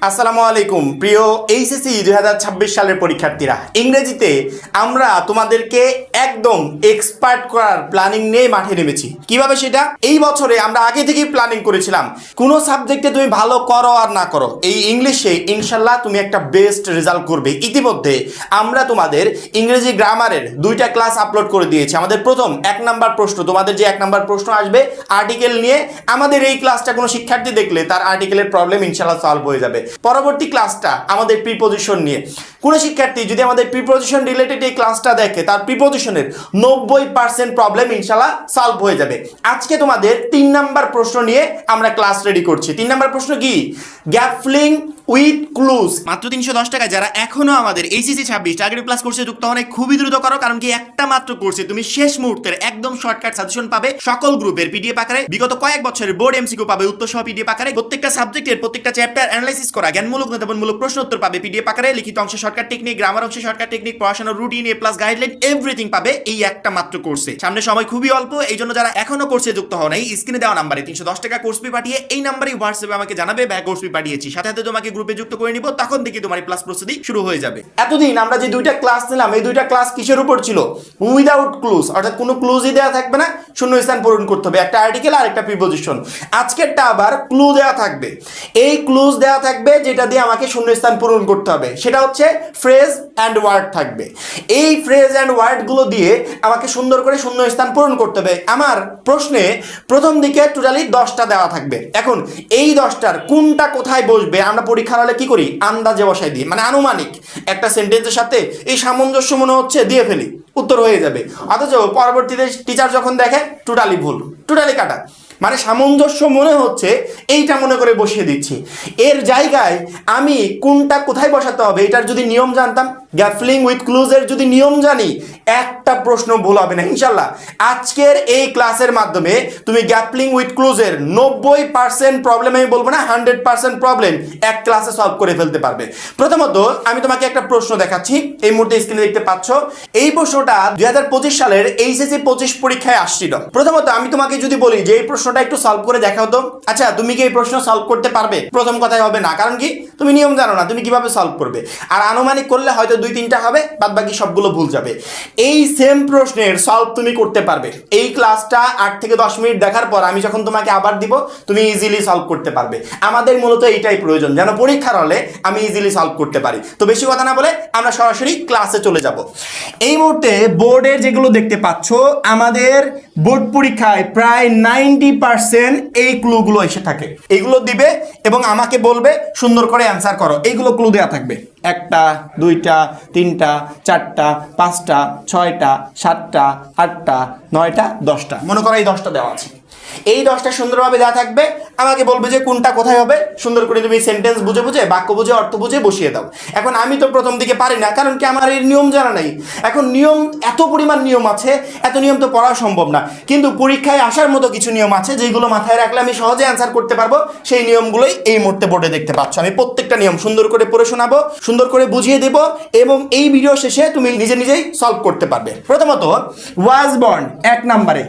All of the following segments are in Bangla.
আসসালামু আলাইকুম প্রিয় এইচএসসি 2026 সালের পরীক্ষার্থীরা, ইংরেজিতে আমরা তোমাদেরকে একদম এক্সপার্ট করার প্ল্যানিং নিয়ে মাঠে নেমেছি। কিভাবে সেটা? এই বছরে আমরা আগে থেকেই প্ল্যানিং করেছিলাম কোন সাবজেক্টে তুমি ভালো করো আর না করো, এই ইংলিশে ইনশাল্লাহ তুমি একটা বেস্ট রেজাল্ট করবে। ইতিমধ্যে আমরা তোমাদের ইংরেজি গ্রামারের 2টা ক্লাস আপলোড করে দিয়েছি। আমাদের প্রথম 1 নাম্বার প্রশ্ন, তোমাদের যে 1 নাম্বার প্রশ্ন আসবে আর্টিকেল নিয়ে, আমাদের এই ক্লাসটা কোনো শিক্ষার্থী দেখলে তার আর্টিকেলের প্রবলেম ইনশাল্লাহ সলভ হয়ে যাবে। পরবর্তী ক্লাসটা আমাদের প্রিপোজিশন নিয়ে, কোন শিক্ষার্থী যদি আমাদের প্রিপোজিশন রিলেটেড এই ক্লাসটা দেখে তার প্রিপোজিশনের 90% প্রবলেম ইনশাল্লাহ সলভ হয়ে যাবে। আজকে তোমাদের 3 নাম্বার প্রশ্ন নিয়ে আমরা ক্লাস রেডি করছি। 3 নাম্বার প্রশ্ন কি? Gap filling with clues. মাত্র 310 টাকায় যারা এখনো আমাদের এইচএসসি 26 টার্গেট প্লাস কোর্সে যুক্ত হন, খুবই দ্রুত করো, কারণ কি একটা মাত্র কোর্সে তুমি শেষ মুহূর্তের একদম শর্টকাট সাজেশন পাবে, সকল গ্রুপের পিডিএফ আকারে, বিগত কয়েক বছরের বোর্ড এমসিকিউ পাবে উত্তর সহ পিডিএফ আকারে, প্রত্যেকটা সাবজেক্টের প্রত্যেকটা চ্যাপ্টার অ্যানালাইসিস করা জ্ঞানমূলক নতুনমূলক প্রশ্ন উত্তর পাবে পিডিএফ আকারে, লিখিত অংশে শর্টকাট টেকনিক, গ্রামার অংশে শর্টকাট টেকনিক, পড়াশোনার রুটিন, এ প্লাস গাইডলাইন, এভরিথিং পাবে এই একটা মাত্র কোর্সে। সামনে সময় খুবই অল্প, এই জন্য যারা এখনো কোর্সে যুক্ত হন, এই স্ক্রিনে দেওয়া নাম্বারে 310 টাকা কোর্স ফি পাঠিয়ে এই নাম্বারে হোয়াটসঅ্যাপে আমাকে জানাবে ব্যাক কোর্স ফি পাঠিয়েছি, সাথে সাথে তোমাকে গ্রুপে যুক্ত করে নিব, তখন থেকে তোমার প্লাস প্রস্তুতি শুরু হয়ে যাবে। এতদিন আমরা যে 2টা ক্লাস নিলাম, এই 2টা ক্লাস কিসের উপর ছিল? উইদাউট ক্লুজ, অর্থাৎ কোনো ক্লুজই দেওয়া থাকবে না, শূন্যস্থান পূরণ করতে হবে, একটা আর্টিকেল আর একটা প্রিপোজিশন। আজকেরটা আবার ক্লু দেওয়া থাকবে, এই ক্লুজ দেওয়া থাকবে যেটা দিয়ে আমাকে শূন্যস্থান পূরণ করতে হবে, সেটা হচ্ছে ফ্রেজ অ্যান্ড ওয়ার্ড থাকবে। এই ফ্রেজ অ্যান্ড ওয়ার্ডগুলো দিয়ে আমাকে সুন্দর করে শূন্যস্থান পূরণ করতে হবে। আমার প্রশ্নে প্রথম দিকে টোটালি 10টা দেওয়া থাকবে। এখন এই 10টার কোনটা কোথায় বসবে আমরা পরীক্ষার হলে কি করি? আন্দাজে বসাই দিই, মানে আনুমানিক একটা সেন্টেন্সের সাথে এই সামঞ্জস্য মনে হচ্ছে দিয়ে ফেলি, উত্তর হয়ে যাবে। অথচ পরবর্তীতে টিচার যখন দেখে টোটালি ভুল, টোটালি কাটা, মানে সামঞ্জস্য মনে হচ্ছে এইটা মনে করে বসিয়ে দিচ্ছি। এর জায়গায় আমি কোনটা কোথায় বসাতে হবে এটার যদি নিয়ম জানতাম, গ্যাপ ফিলিং উইথ ক্লুজের যদি নিয়ম জানি, একটা প্রশ্ন ভুল হবে না ইনশাল্লাহ। আজকের এই ক্লাসের মাধ্যমে তুমি গ্যাপ ফিলিং উইথ ক্লুজের 90% প্রবলেম, আমি বলবো না 100% প্রবলেম এক ক্লাসে সলভ করে ফেলতে পারবে। প্রথমত আমি তোমাকে একটা প্রশ্ন দেখাচ্ছি, এই মুহূর্তে স্ক্রিনে দেখতে পাচ্ছ। এই প্রশ্নটা 2025 সালের এইচএসসি 25 পরীক্ষায় আসছিল। প্রথমত আমি তোমাকে যদি বলি যে এই প্রশ্নটা একটু সলভ করে দেখাও তো, আচ্ছা তুমি কি এই প্রশ্ন সলভ করতে পারবে? প্রথম কথাই হবে না, কারণ কি তুমি নিয়ম জানো না, তুমি কিভাবে সলভ করবে? আর আনুমানিক করলে হয়তো 2-3টা হবে, বাদ বাকি সবগুলো ভুল যাবে। এই সেম প্রশ্নের সলভ তুমি করতে পারবে। এই ক্লাসটা 8 থেকে 10 মিনিট দেখার পর আমি যখন তোমাকে আবার দিব, তুমি ইজিলি সলভ করতে পারবে। আমাদের মূলত এইটাই প্রয়োজন, যেন পরীক্ষার হলে আমি ইজিলি সলভ করতে পারি। তো বেশি কথা না বলে আমরা সরাসরি ক্লাসে চলে যাব। এই মুহূর্তে বোর্ডের যেগুলো দেখতে পাচ্ছ, আমাদের বোর্ড পরীক্ষায় প্রায় 90% এই ক্লুগুলো এসে থাকে। এগুলো দিবে এবং আমাকে বলবে সুন্দর করে অ্যান্সার করো। এইগুলো ক্লু দেওয়া থাকবে, 1টা 2টা 3টা 4টা 5টা 6টা 7টা 8টা 9টা 10টা, মনে করো এই 10টা দেওয়া আছে। এই 10টা সুন্দরভাবে দেওয়া থাকবে, আমাকে বলবে যে কোনটা কোথায় হবে, সুন্দর করে তুমি সেন্টেন্স বুঝে বুঝে, বাক্য বুঝে, অর্থ বুঝে বসিয়ে দাও। এখন আমি তো প্রথম দিকে পারি না, কারণ কি আমার এর নিয়ম জানা নাই। এখন নিয়ম, এত পরিমাণ নিয়ম আছে, এত নিয়ম তো পড়া সম্ভব না, কিন্তু পরীক্ষায় আসার মতো কিছু নিয়ম আছে যেগুলো মাথায় রাখলে আমি সহজে অ্যান্সার করতে পারবো। সেই নিয়মগুলোই এই মুহূর্তে বোর্ডে দেখতে পাচ্ছ। আমি প্রত্যেকটা নিয়ম সুন্দর করে পড়ে শোনাবো, সুন্দর করে বুঝিয়ে দেবো, এবং এই ভিডিও শেষে তুমি নিজে নিজেই সলভ করতে পারবে। প্রথমত ওয়াজ বর্ন 1 নম্বরে।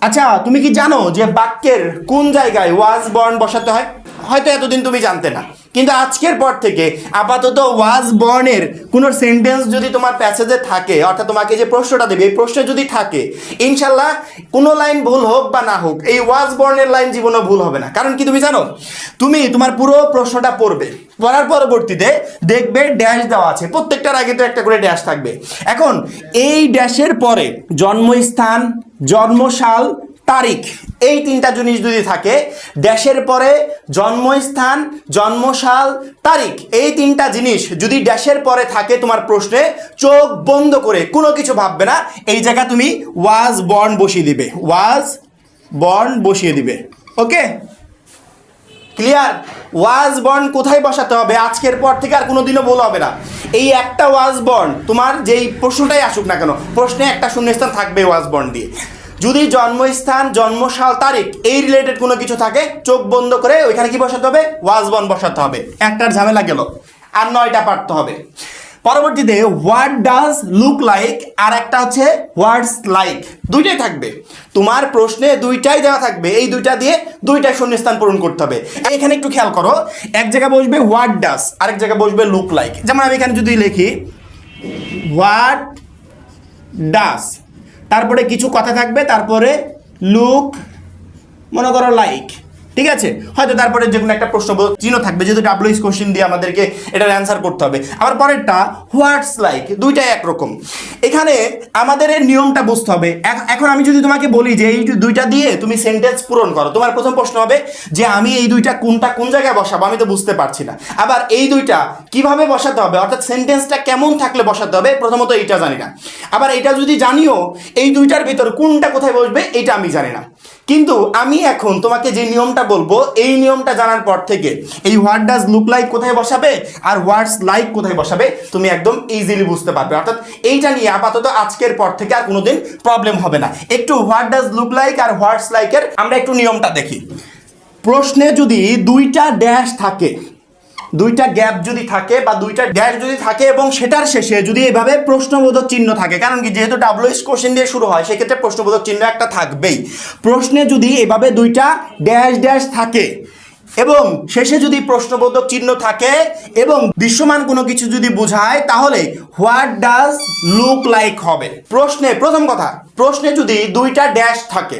আচ্ছা তুমি কি জানো যে বাক্যের কোন জায়গায় ওয়াজ বর্ন বসাতে হয়? হয়তো এতদিন তুমি জানতে না, কিন্তু আজকের পর থেকে আপাতত ওয়াজ বর্নের কোনো সেন্টেন্স যদি তোমার প্যাসেজে থাকে, অর্থাৎ তোমাকে যে প্রশ্নটা দেবে এই প্রশ্নে যদি থাকে, ইনশাল্লাহ কোনো লাইন ভুল হোক বা না হোক, এই ওয়াজ বর্নের লাইন জীবনে ভুল হবে না। কারণ কি তুমি জানো, তুমি তোমার পুরো প্রশ্নটা পড়বে, পড়ার পরবর্তীতে দেখবে ড্যাশ দেওয়া আছে, প্রত্যেকটার আগে তো একটা করে ড্যাশ থাকবে। এখন এই ড্যাশের পরে জন্মস্থান, জন্মসাল, তারিখ, এই 3টা জিনিস যদি থাকে, ড্যাশের পরে জন্মস্থান, জন্মসাল, তারিখ, এই 3টা জিনিস যদি ড্যাশের পরে থাকে তোমার প্রশ্নে, চোখ বন্ধ করে কোনো কিছু ভাববে না, এই জায়গা তুমি ওয়াজ বর্ন বসিয়ে দিবে, ওয়াজ বর্ন বসিয়ে দিবে। ওকে, ক্লিয়ার? ওয়াজ বর্ন কোথায় বসাতে হবে আজকের পর থেকে আর কোনোদিনও ভুল হবে না। এই একটা ওয়াজ বর্ন, তোমার যেই প্রশ্নটাই আসুক না কেন, প্রশ্নে একটা শূন্যস্থান থাকবে ওয়াজ বর্ন দিয়ে। যদি জন্মস্থান, জন্মসাল, তারিখ এই রিলেটেড কোনো কিছু থাকে, চোখ বন্ধ করে ওইখানে কি বসাতে হবে? ওয়াজ বর্ন বসাতে হবে। একটার ঝামেলা গেল, আর 9টা পারতে হবে। পরবর্তীতে হোয়াট ডাজ লুক লাইক আর একটা হচ্ছে হোয়াটস লাইক, দুইটাই থাকবে তোমার প্রশ্নে, দুইটাই দেওয়া থাকবে। এই দুইটা দিয়ে দুইটা শূন্যস্থান পূরণ করতে হবে। এখানে একটু খেয়াল করো, এক জায়গায় বসবে হোয়াট ডাজ, আরেক জায়গায় বসবে লুক লাইক। যেমন আমি এখানে যদি লিখি হোয়াট ডাজ, তারপরে কিছু কথা থাকবে, তারপরে লুক মনে করো লাইক, ঠিক আছে, হয়তো তারপরে যে কোনো একটা প্রশ্নবোধক চিহ্ন থাকবে, যেহেতু ডাব্লিউএইচ কোশ্চেন দিয়ে আমাদেরকে এটার অ্যান্সার করতে হবে। আবার পরেরটা হোয়াটস লাইক, দুইটাই একরকম। এখানে আমাদের এর নিয়মটা বুঝতে হবে। এখন আমি যদি তোমাকে বলি যে এই দুইটা দিয়ে তুমি সেন্টেন্স পূরণ করো, তোমার প্রথম প্রশ্ন হবে যে আমি এই দুইটা কোনটা কোন জায়গায় বসাবো, আমি তো বুঝতে পারছি না। আবার এই দুইটা কিভাবে বসাতে হবে, অর্থাৎ সেন্টেন্সটা কেমন থাকলে বসাতে হবে, প্রথমত এইটা জানি না। আবার এটা যদি জানিও, এই দুইটার ভিতর কোনটা কোথায় বসবে এটা আমি জানি না। কিন্তু আমি এখন তোমাকে যে নিয়মটা বলবো, এই নিয়মটা জানার পর থেকে এই হোয়াট ডাজ লুক লাইক কোথায় বসাবে আর হোয়াটস লাইক কোথায় বসাবে তুমি একদম ইজিলি বুঝতে পারবে। অর্থাৎ এইটা নিয়ে আপাতত আজকের পর থেকে আর কোনোদিন প্রবলেম হবে না। একটু হোয়াট ডাজ লুক লাইক আর হোয়াটস লাইকের আমরা একটু নিয়মটা দেখি। প্রশ্নে যদি দুইটা ড্যাশ থাকে, দুইটা গ্যাপ যদি থাকে বা দুইটা ড্যাশ যদি থাকে এবং সেটার শেষে যদি এভাবে প্রশ্নবোধক চিহ্ন থাকে, কারণ কি যেহেতু ডাব্লিউএইচ কোশ্চেন দিয়ে শুরু হয় সেক্ষেত্রে প্রশ্নবোধক চিহ্ন একটা থাকবেই। প্রশ্নে যদি এভাবে দুইটা ড্যাশ ড্যাশ থাকে এবং শেষে যদি প্রশ্নবোধক চিহ্ন থাকে এবং দৃশ্যমান কোনো কিছু যদি বোঝায়, তাহলে হোয়াট ডাজ লুক লাইক হবে। প্রশ্নে প্রথম কথা, প্রশ্নে যদি দুইটা ড্যাশ থাকে,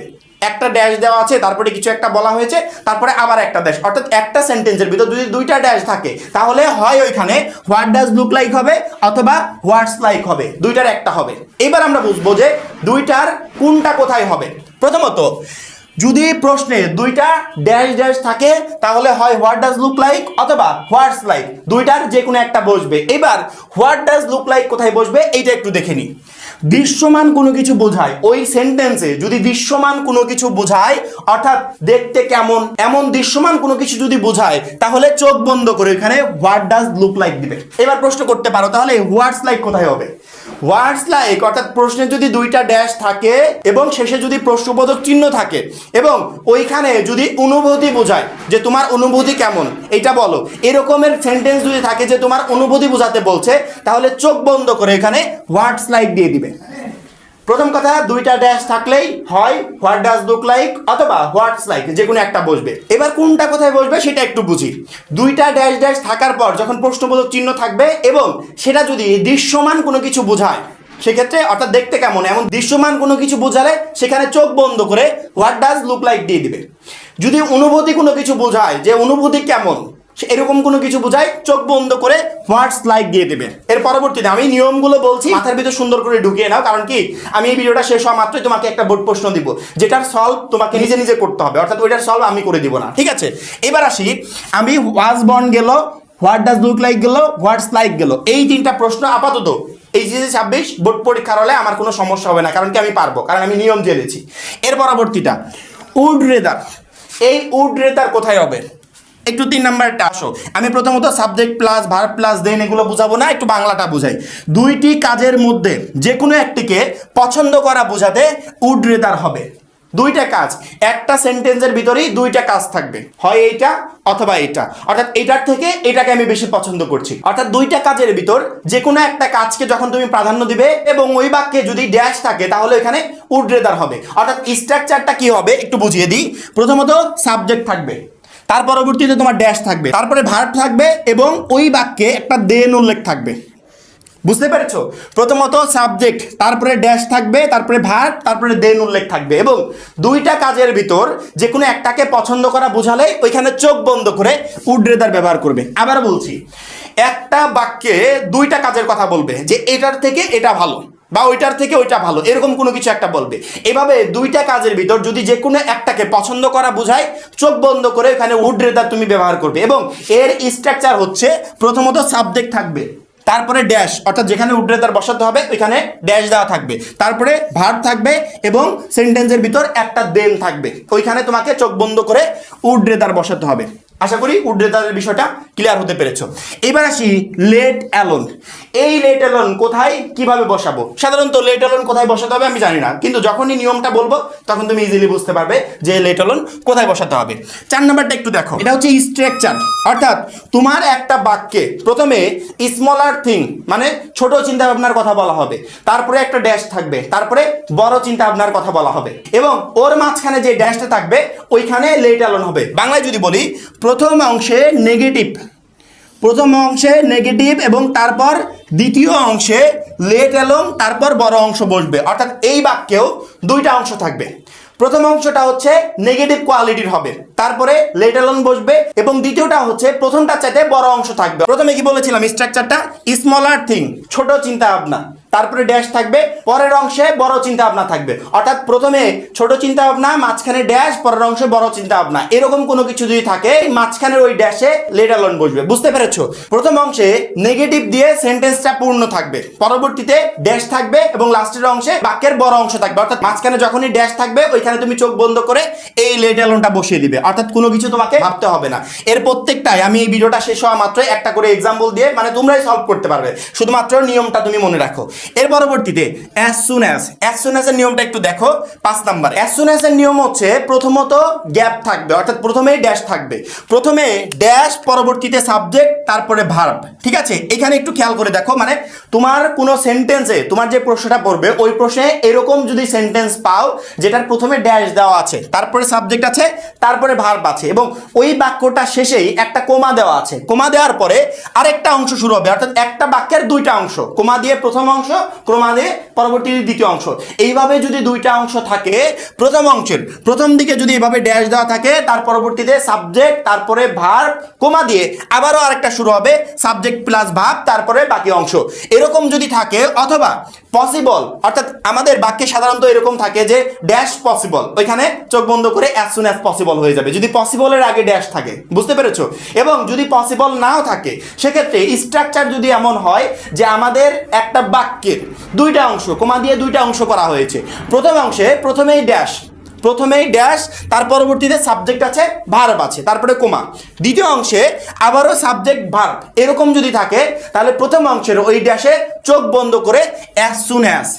একটা ড্যাশ দেওয়া আছে, তারপরে কিছু একটা বলা হয়েছে, তারপরে আবার একটা ড্যাশ, অর্থাৎ একটা সেন্টেন্সের ভিতর যদি দুইটা ড্যাশ থাকে, তাহলে হয় ওইখানে হোয়াট ডাজ লুক লাইক হবে অথবা হোয়াটস লাইক হবে, দুইটার একটা হবে। এবার আমরা বুঝবো যে দুইটার কোনটা কোথায় হবে। প্রথমত যদি প্রশ্নে দুইটা ড্যাশ ড্যাশ থাকে, তাহলে হয় হোয়াট ডাজ লুক লাইক অথবা হোয়াটস লাইক, দুইটার যে কোনো একটা বসবে। এবার হোয়াট ডাজ লুক লাইক কোথায় বসবে এইটা একটু দেখে নিই। দৃশ্যমান কোনো কিছু বোঝায়, ওই সেন্টেন্সে যদি দৃশ্যমান কোনো কিছু বোঝায়, অর্থাৎ দেখতে কেমন এমন দৃশ্যমান কোনো কিছু যদি বোঝায়, তাহলে চোখ বন্ধ করে এখানে হোয়াট ডাজ লুক লাইক দিবে। এবার প্রশ্ন করতে পারো তাহলে হোয়াটস লাইক কোথায় হবে। হোয়াটস লাইক অর্থাৎ প্রশ্নে যদি দুইটা ড্যাশ থাকে এবং শেষে যদি প্রশ্নবোধক চিহ্ন থাকে এবং ওইখানে যদি অনুভূতি বোঝায় যে তোমার অনুভূতি কেমন এটা বলো, এরকমের সেন্টেন্স যদি থাকে যে তোমার অনুভূতি বোঝাতে বলছে, তাহলে চোখ বন্ধ করে এখানে হোয়াটস লাইক দিয়ে দিবে। প্রথম কথা, দুইটা ড্যাশ থাকলেই হয় হোয়াট ডাজ লুক লাইক অথবা হোয়াটস লাইক, যে কোনো একটা বসবে। এবার কোনটা কোথায় বসবে সেটা একটু বুঝি। দুইটা ড্যাশ ড্যাশ থাকার পর যখন প্রশ্নবোধক চিহ্ন থাকবে এবং সেটা যদি দৃশ্যমান কোনো কিছু বোঝায়, সেক্ষেত্রে অর্থাৎ দেখতে কেমন এমন দৃশ্যমান কোনো কিছু বোঝালে সেখানে চোখ বন্ধ করে হোয়াট ডাজ লুক লাইক দিয়ে দিবে। যদি অনুভূতি কোনো কিছু বোঝায় যে অনুভূতি কেমন এরকম কোনো কিছু বোঝায়, চোখ বন্ধ করে হোয়াটস লাইক দিয়ে দেবে। এর পরবর্তীতে আমি নিয়মগুলো বলছি, মাথার ভিতর সুন্দর করে ঢুকিয়ে নাও, কারণ কি আমি এই ভিডিওটা শেষ হওয়া মাত্রই তোমাকে একটা বোর্ড প্রশ্ন দিব, যেটার সলভ তোমাকে নিজে নিজে করতে হবে, অর্থাৎ ওইটার সলভ আমি করে দিব না, ঠিক আছে। এবার আসি, আমি ওয়াজ বর্ন গেল, হোয়াট ডাজ লুক লাইক গেল, হোয়াটস লাইক গেল, এই তিনটা প্রশ্ন আপাতত এই যে 26 বোর্ড পরীক্ষার হলে আমার কোনো সমস্যা হবে না, কারণ কি আমি পারবো, কারণ আমি নিয়ম জেনেছি। এর পরবর্তীটা উড রেদার, এই উড রেদার কোথায় হবে একটু 3 নাম্বারটা আসো। আমি প্রথমত সাবজেক্ট প্লাস ভার্ব প্লাস দেন এগুলো বুঝাবো না, একটু বাংলাটা বুঝাই। দুইটি কাজের মধ্যে যে কোনো একটিকে পছন্দ করা বোঝাতে উড রেদার হবে। দুইটা কাজ, একটা সেন্টেন্সের ভিতরেই দুইটা কাজ থাকবে, হয় এইটা অথবা এইটা, অর্থাৎ এইটার থেকে এটাকে আমি বেশি পছন্দ করছি। অর্থাৎ দুইটা কাজের ভিতর যে কোনো একটা কাজকে যখন তুমি প্রাধান্য দিবে এবং ওই বাক্যে যদি ড্যাশ থাকে, তাহলে এখানে উড রেদার হবে। অর্থাৎ স্ট্রাকচারটা কি হবে একটু বুঝিয়ে দিই। প্রথমত সাবজেক্ট থাকবে, তার পরবর্তীতে তোমার ড্যাশ থাকবে, তারপরে ভার্ব থাকবে এবং ওই বাক্যে একটা দেন উল্লেখ থাকবে। বুঝতে পেরেছো? প্রথমত সাবজেক্ট, তারপরে ড্যাশ থাকবে, তারপরে ভার্ব, তারপরে দেন উল্লেখ থাকবে এবং দুইটা কাজের ভিতর যে কোনো একটাকে পছন্দ করা বোঝালে ওইখানে চোখ বন্ধ করে উড রেদার ব্যবহার করবে। আবার বলছি, একটা বাক্যে দুইটা কাজের কথা বলবে যে এটার থেকে এটা ভালো বা ওইটার থেকে ওইটা ভালো, এরকম কোনো কিছু একটা বলবে। এভাবে দুইটা কাজের ভিতর যদি যে কোনো একটাকে পছন্দ করা বোঝায়, চোখ বন্ধ করে এখানে উড রেদার তুমি ব্যবহার করবে এবং এর স্ট্রাকচার হচ্ছে প্রথমত সাবজেক্ট থাকবে, তারপরে ড্যাশ, অর্থাৎ যেখানে উড রেদার বসাতে হবে ওইখানে ড্যাশ দেওয়া থাকবে, তারপরে ভার্ব থাকবে এবং সেন্টেন্সের ভিতর একটা দেন থাকবে, ওইখানে তোমাকে চোখ বন্ধ করে উড রেদার বসাতে হবে। আশা করি উড্রেদারের বিষয়টা ক্লিয়ার হতে পেরেছো। এবার আসি লেট অ্যালোন। এই লেট অ্যালোন কোথায় কিভাবে বসাবো? সাধারণত লেট অ্যালোন কোথায় বসাতে হবে আমি জানি না, কিন্তু যখনই নিয়মটা বলবো তখন তুমি ইজিলি বুঝতে পারবে যে লেট অ্যালোন কোথায় বসাতে হবে। 4 নাম্বারটা একটু দেখো, এটা হচ্ছে স্ট্রাকচার, অর্থাৎ তোমার একটা বাক্যে প্রথমে স্মলার থিং মানে ছোট চিন্তা ভাবনার কথা বলা হবে, তারপরে একটা ড্যাশ থাকবে, তারপরে বড় চিন্তা ভাবনার কথা বলা হবে, এবং ওর মাঝখানে যে ড্যাশটা থাকবে ওইখানে লেট অ্যালোন হবে। বাংলায় যদি বলি, প্রথম অংশে নেগেটিভ এবং তারপর দ্বিতীয় অংশে লেট অ্যালোন, তারপর বড় অংশ বসবে। অর্থাৎ এই বাক্যেও দুইটা অংশ থাকবে। প্রথম অংশটা হচ্ছে নেগেটিভ কোয়ালিটির হবে, তারপরে লেট অ্যালোন বসবে, এবং দ্বিতীয়টা হচ্ছে প্রথমটার চাইতে বড় অংশ থাকবে। প্রথমে কি বলেছিলাম স্ট্রাকচারটা? স্মলার থিং, ছোট চিন্তা ভাবনা, তারপরে ড্যাশ থাকবে, পরের অংশে বড় চিন্তা ভাবনা থাকবে। অর্থাৎ প্রথমে ছোট চিন্তা ভাবনা, মাঝখানে ড্যাশ, পরের অংশে বড় চিন্তা ভাবনা, এরকম কোনো কিছু যদি থাকে মাঝখানের ওই ড্যাশে লেট অ্যালোন বসবে। বুঝতে পেরেছো? প্রথম অংশে নেগেটিভ দিয়ে সেন্টেন্সটা পূর্ণ থাকবে, পরবর্তীতে ড্যাশ থাকবে এবং লাস্টের অংশে বাক্যের বড় অংশ থাকবে। অর্থাৎ মাঝখানে যখনই ড্যাশ থাকবে ওইখানে তুমি চোখ বন্ধ করে এই লেট অ্যালোনটা বসিয়ে দিবে। অর্থাৎ কোনো কিছু তোমাকে ভাবতে হবে না। এর প্রত্যেকটাই আমি এই ভিডিওটা শেষ হওয়া মাত্র একটা করে এক্সাম্পল দিয়ে মানে তোমরাই সলভ করতে পারবে, শুধুমাত্র নিয়মটা তুমি মনে রাখো। এর পরবর্তীতে as soon as এর নিয়মটা একটু দেখো। 5 নাম্বার as soon as এর নিয়ম হচ্ছে প্রথমত গ্যাপ থাকবে, অর্থাৎ প্রথমেই ড্যাশ থাকবে, প্রথমে ড্যাশ, পরবর্তীতে সাবজেক্ট, তারপরে ভার্ব। ঠিক আছে, এখানে একটু খেয়াল করে দেখো, মানে তোমার কোনো সেন্টেন্সে তোমার যে প্রশ্নটা পড়বে ওই প্রশ্নে এরকম যদি সেন্টেন্স পাও যেটার প্রথমে ড্যাশ দেওয়া আছে, তারপরে সাবজেক্ট আছে, তারপরে ভার্ব আছে, এবং ওই বাক্যটা শেষেই একটা কোমা দেওয়া আছে, কোমা দেওয়ার পরে আরেকটা অংশ শুরু হবে, অর্থাৎ একটা বাক্যের দুইটা অংশ, কোমা দিয়ে প্রথম অংশ, কোমা দিয়ে পরবর্তী দ্বিতীয় অংশ, এইভাবে যদি দুইটা অংশ থাকে, প্রথম অংশের প্রথম দিকে যদি এভাবে ড্যাশ দেওয়া থাকে, তার পরবর্তীতে সাবজেক্ট, তারপরে ভার্ব, কোমা দিয়ে আবারও আরেকটা শুরু হবে, সাবজেক্ট প্লাস ভার্ব, তারপরে বাকি অংশ, এরকম যদি থাকে, অথবা পসিবল, অর্থাৎ আমাদের বাক্যে সাধারণত এরকম থাকে যে ড্যাশ পসিবল, ওইখানে চোখ বন্ধ করে as soon as possible হয়ে যাবে যদি পসিবলের আগে ড্যাশ থাকে। বুঝতে পেরেছো? এবং যদি পসিবল নাও থাকে সেক্ষেত্রে স্ট্রাকচার যদি এমন হয় যে আমাদের একটা বাক্যের দুইটা অংশ, কোমা দিয়ে দুইটা অংশ করা হয়েছে, প্রথম অংশে প্রথমেই ড্যাশ, তার পরবর্তীতে সাবজেক্ট আছে, ভার্ব আছে, তারপরে কোমা, দ্বিতীয় অংশে আবারও সাবজেক্ট ভার্ব, এরকম যদি থাকে তাহলে প্রথম অংশের ওই ড্যাশে চোখ বন্ধ করে as soon as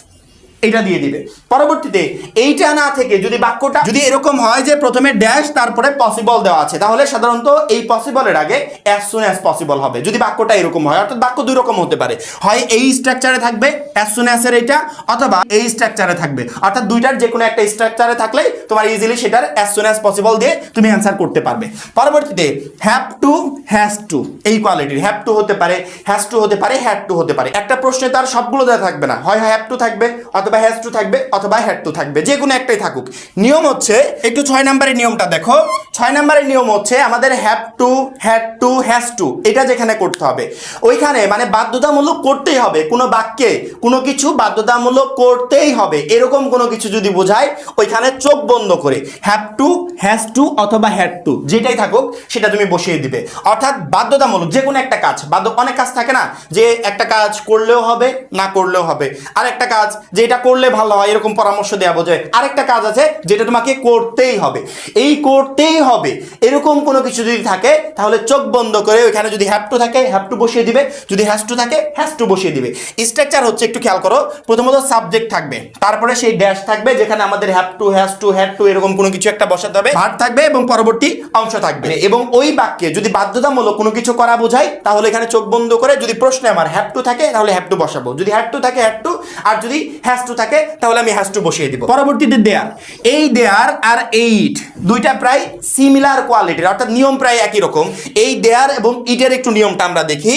এটা দিয়ে দিবে। পরবর্তীতে এইটা না থেকে যদি বাক্যটা যদি এরকম হয় যে প্রথমে ড্যাশ তারপরে পসিবল দেওয়া আছে, তাহলে সাধারণত এই পসিবলের আগে as soon as possible হবে। যদি বাক্যটা এরকম হয়, অর্থাৎ বাক্য দুই রকম হতে পারে, হয় এই স্ট্রাকচারে থাকবে as soon as এর এইটা, অথবা এই স্ট্রাকচারে থাকবে, অর্থাৎ দুইটার যে কোনো একটা স্ট্রাকচারে থাকলে তোমার ইজিলি সেটার as soon as possible দিয়ে তুমি অ্যান্সার করতে পারবে। পরবর্তীতে হ্যাভ টু, হ্যাজ টু, এই কোয়ালিটির হ্যাভ টু হতে পারে, হ্যাজ টু হতে পারে, হ্যাড টু হতে পারে। একটা প্রশ্নে তার সবগুলো দেওয়া থাকবে না, হয় হ্যাভ টু থাকবে, অথবা হ্যাজ টু থাকবে, অথবা হ্যাড টু থাকবে, যে কোনো একটাই থাকুক। নিয়ম হচ্ছে একটু 6 নম্বরের নিয়মটা দেখো। 6 নম্বরের নিয়ম হচ্ছে আমাদের have to, had to, has to এটা যেখানে করতে হবে ওইখানে মানে বাধ্যতামূলক করতেই হবে, কোনো বাক্যে কোনো কিছু বাধ্যতামূলক করতেই হবে এরকম কোনো কিছু যদি বোঝায় ওইখানে চোখ বন্ধ করে হ্যাভ টু, হ্যাজ টু অথবা হ্যাড টু যেটাই থাকুক সেটা তুমি বসিয়ে দিবে। অর্থাৎ বাধ্যতামূলক যে কোনো একটা কাজ, অনেক কাজ থাকে না যে একটা কাজ করলেও হবে না করলেও হবে, আর একটা কাজ যে এটা করলে ভালো হয় এরকম পরামর্শ দেওয়া বোঝায়, আরেকটা কাজ আছে যেটা তোমাকে করতেই হবে, এই করতেই হবে এরকম কোনো কিছু যদি থাকে তাহলে চোখ বন্ধ করে ওইখানে যদি হ্যাভ টু থাকে হ্যাভ টু বসিয়ে দিবে, যদি হ্যাজ টু থাকে হ্যাজ টু বসিয়ে দিবে। স্ট্রাকচার হচ্ছে একটু খেয়াল করো, প্রথমত সাবজেক্ট থাকবে, তারপরে সেই ড্যাশ থাকবে যেখানে আমাদের have to, has to, had to এরকম কোনো কিছু একটা বসাতে হবে, ভার্ব থাকবে এবং পরবর্তী অংশ থাকবে। এবং ওই বাক্যে যদি বাধ্যতামূলক কোনো কিছু করা বোঝায় তাহলে এখানে চোখ বন্ধ করে যদি প্রশ্নে আমার হ্যাভ টু থাকে তাহলে হ্যাভ টু বসাবো, যদি হ্যাড টু থাকে হ্যাড টু, আর যদি হ্যাজ টু থাকে তাহলে আমি হ্যাজ টু বসিয়ে দিব। পরবর্তীতে দেয়ার, এই দেয়ার আর এইট দুইটা প্রায় সিমিলার কোয়ালিটির, অর্থাৎ নিয়ম প্রায় একই রকম। এই দেয়ার এবং ইটের একটু নিয়মটা আমরা দেখি।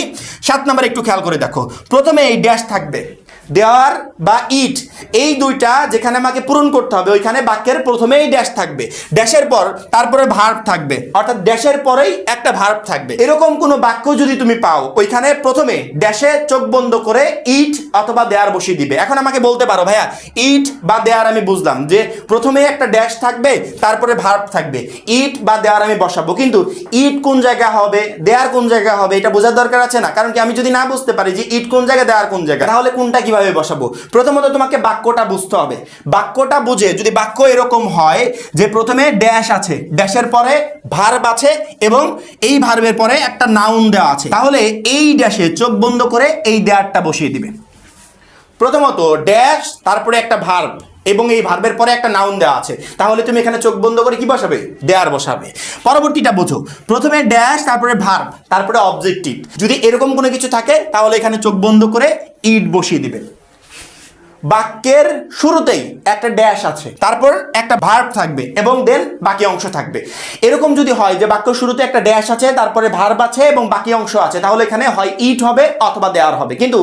7 নম্বর একটু খেয়াল করে দেখো, প্রথমে এই ড্যাশ থাকবে, দেওয়ার বা ইট এই দুইটা যেখানে আমাকে পূরণ করতে হবে ওইখানে বাক্যের প্রথমেই ড্যাশ থাকবে, ড্যাশের পর তারপরে ভার্ব থাকবে, অর্থাৎ ড্যাশের পরেই একটা ভার্ব থাকবে। এরকম কোনো বাক্য যদি তুমি পাও ওইখানে প্রথমে ড্যাশে চোখ বন্ধ করে ইট অথবা দেয়ার বসিয়ে দিবে। এখন আমাকে বলতে পারো ভাইয়া ইট বা দেয়ার আমি বুঝলাম যে প্রথমে একটা ড্যাশ থাকবে তারপরে ভার্ব থাকবে, ইট বা দেয়ার আমি বসাবো, কিন্তু ইট কোন জায়গা হবে দেয়ার কোন জায়গা হবে এটা বোঝার দরকার আছে না? কারণ কি আমি যদি না বুঝতে পারি যে ইট কোন জায়গায় দেয়ার কোন জায়গায় তাহলে কোনটা কিভাবে কিভাবে বসাবো? প্রথমত তোমাকে বাক্যটা বুঝতে হবে। বাক্যটা বুঝে যদি বাক্য এরকম হয় যে প্রথমে ড্যাশ আছে, ড্যাশের পরে ভার্ব আছে এবং এই ভার্বের পরে একটা নাউন দেওয়া আছে, তাহলে এই ড্যাশে চোখ বন্ধ করে এই দেয়ারটা বসিয়ে দিবে। প্রথমত ড্যাশ, তারপরে একটা ভার্ব এবং এই ভার্বের পরে একটা নাউন দেওয়া আছে, তাহলে তুমি এখানে চোখ বন্ধ করে কি বসাবে? দেয়ার বসাবে। পরবর্তীটা বোঝো, প্রথমে ড্যাশ, তারপরে ভার্ব, তারপরে অবজেক্টিভ। যদি এরকম কোনো কিছু থাকে তাহলে এখানে চোখ বন্ধ করে ইট বসিয়ে দিবে। বাক্যের শুরুতেই একটা ড্যাশ আছে, তারপর একটা ভার্ব থাকবে এবং দেন বাকি অংশ থাকবে। এরকম যদি হয় যে বাক্যের শুরুতে একটা ড্যাশ আছে, তারপরে ভার্ব আছে এবং বাকি অংশ আছে, তাহলে এখানে হয় ইট হবে অথবা দেয়ার হবে। কিন্তু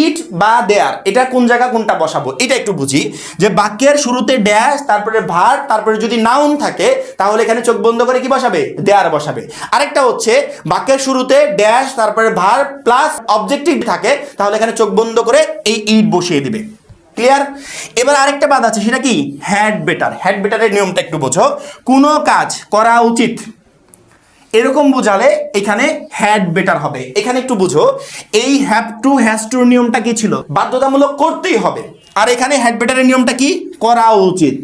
ইট বা দেয়ার এটা কোন জায়গা কোনটা বসাবো এটা একটু বুঝি। যে বাক্যের শুরুতে ড্যাশ, তারপরে ভার্ব, তারপরে যদি নাউন থাকে তাহলে এখানে চোখ বন্ধ করে কি বসাবে? দেয়ার বসাবে। আরেকটা হচ্ছে বাক্যের শুরুতে ড্যাশ, তারপরে ভার্ব প্লাস অবজেক্টিভ থাকে, তাহলে এখানে চোখ বন্ধ করে এই ইট বসিয়ে দিবে। ক্লিয়ার? এবার আরেকটা বাদ আছে, সেটা কি? Had better. হ্যাড বেটারের নিয়মটা একটু বোঝো। কোনো কাজ করা উচিত এরকম বোঝালে এখানে হ্যাড বেটার হবে। এখানে একটু বুঝো, এই হ্যাভ টু হ্যাজ টুর নিয়মটা কি ছিল? বাধ্যতামূলক করতেই হবে। আর এখানে হ্যাড বেটারের নিয়মটা কি? করা উচিত।